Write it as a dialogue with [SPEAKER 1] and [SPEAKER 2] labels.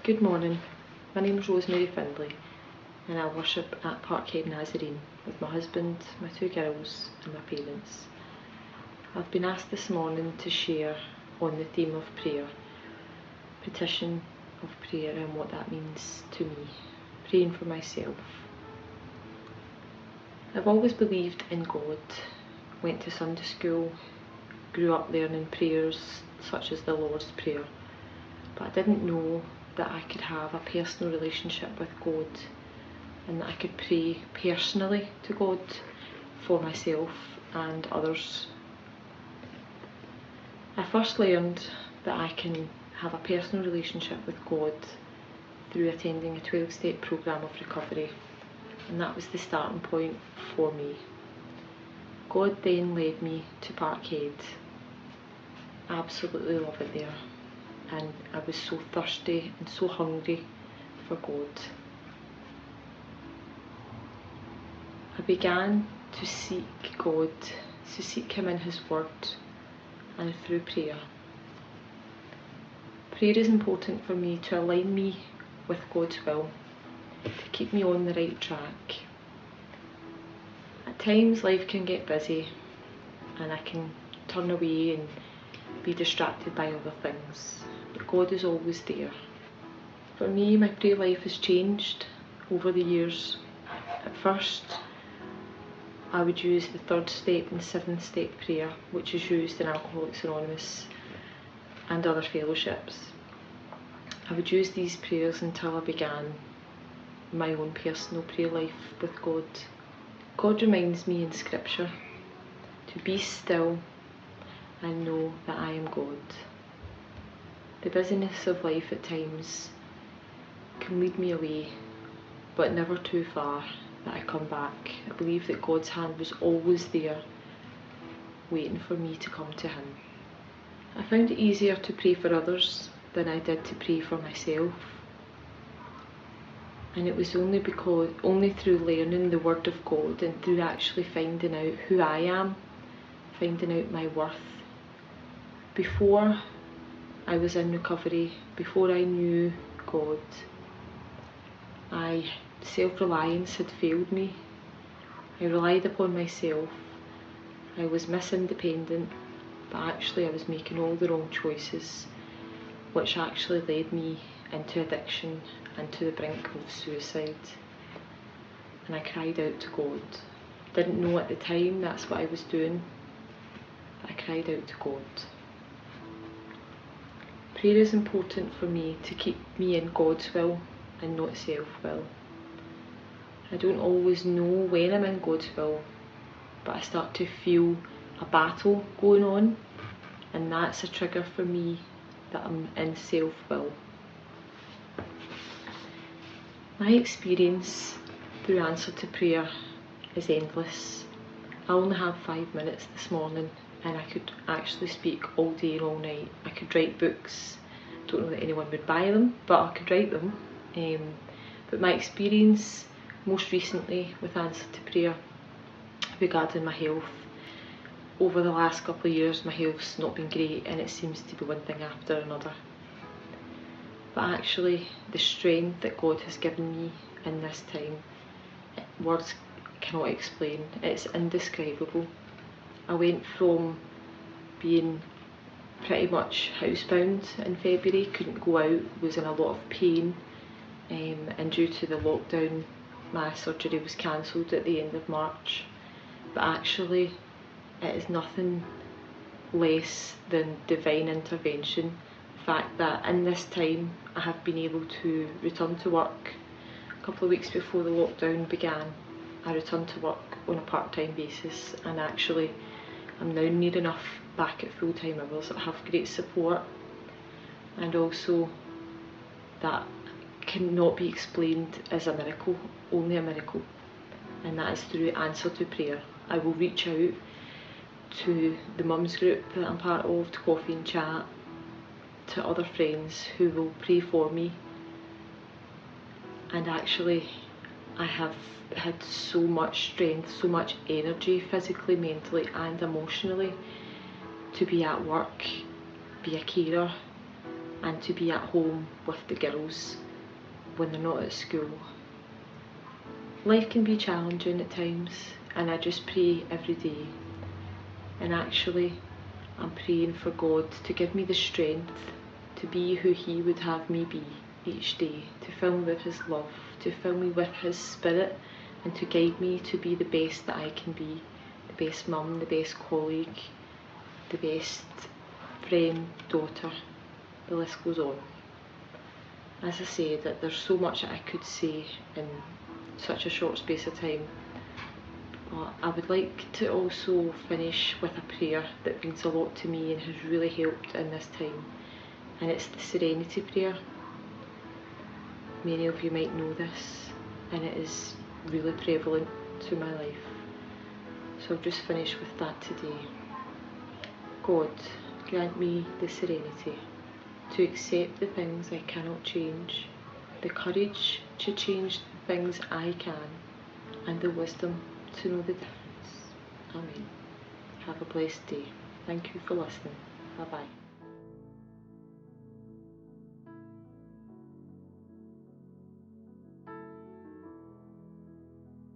[SPEAKER 1] Good morning, my name is Rosemay and I worship at Parkhead Nazarene with my husband, my 2 girls and my parents. I've been asked this morning to share on the theme of prayer, petition of prayer and what that means to me, praying for myself. I've always believed in God, went to Sunday school, grew up learning prayers such as the Lord's Prayer, but I didn't know that I could have a personal relationship with God and that I could pray personally to God for myself and others. I first learned that I can have a personal relationship with God through attending a 12-step programme of recovery, and that was the starting point for me. God then led me to Parkhead. I absolutely love it there, and I was so thirsty and so hungry for God. I began to seek God, to seek Him in His Word and through prayer. Prayer is important for me to align me with God's will, to keep me on the right track. At times life can get busy and I can turn away and be distracted by other things, but God is always there. For me, my prayer life has changed over the years. At first, I would use the 3rd step and 7th step prayer, which is used in Alcoholics Anonymous and other fellowships. I would use these prayers until I began my own personal prayer life with God. God reminds me in Scripture to be still and know that I am God. The busyness of life at times can lead me away, but never too far that I come back. I believe that God's hand was always there, waiting for me to come to Him. I found it easier to pray for others than I did to pray for myself. And it was only through learning the Word of God and through actually finding out who I am, finding out my worth. Before I was in recovery, before I knew God, self-reliance had failed me. I relied upon myself. I was independent, but actually I was making all the wrong choices, which actually led me into addiction and to the brink of suicide. And I cried out to God. Didn't know at the time that's what I was doing, but I cried out to God. Prayer is important for me to keep me in God's will and not self-will. I don't always know when I'm in God's will, but I start to feel a battle going on, and that's a trigger for me that I'm in self-will. My experience through answer to prayer is endless. I only have 5 minutes this morning, and I could actually speak all day and all night. I could write books. Don't know that anyone would buy them, but I could write them. But my experience most recently with answer to prayer regarding my health, over the last couple of years my health's not been great, and it seems to be one thing after another. But actually the strength that God has given me in this time, words cannot explain. It's indescribable. I went from being pretty much housebound in February, couldn't go out, was in a lot of pain, and due to the lockdown my surgery was cancelled at the end of March. But actually it is nothing less than divine intervention. The fact that in this time I have been able to return to work. A couple of weeks before the lockdown began, I returned to work on a part-time basis, and actually I'm now near enough back at full-time hours. I have great support, and also that cannot be explained as a miracle, only a miracle, and that is through answer to prayer. I will reach out to the mums group that I'm part of, to Coffee and Chat, to other friends who will pray for me, and actually I have had so much strength, so much energy, physically, mentally and emotionally, to be at work, be a carer, and to be at home with the girls when they're not at school. Life can be challenging at times, and I just pray every day. And actually, I'm praying for God to give me the strength to be who He would have me be each day, to fill me with His love, to fill me with His Spirit, and to guide me to be the best that I can be, the best mum, the best colleague, the best friend, daughter, the list goes on. As I said, that there's so much that I could say in such a short space of time, but I would like to also finish with a prayer that means a lot to me and has really helped in this time, and it's the Serenity Prayer. Many of you might know this, and it is really prevalent to my life, so I'll just finish with that today. God, grant me the serenity to accept the things I cannot change, the courage to change the things I can, and the wisdom to know the difference. Amen. Have a blessed day. Thank you for listening. Bye bye.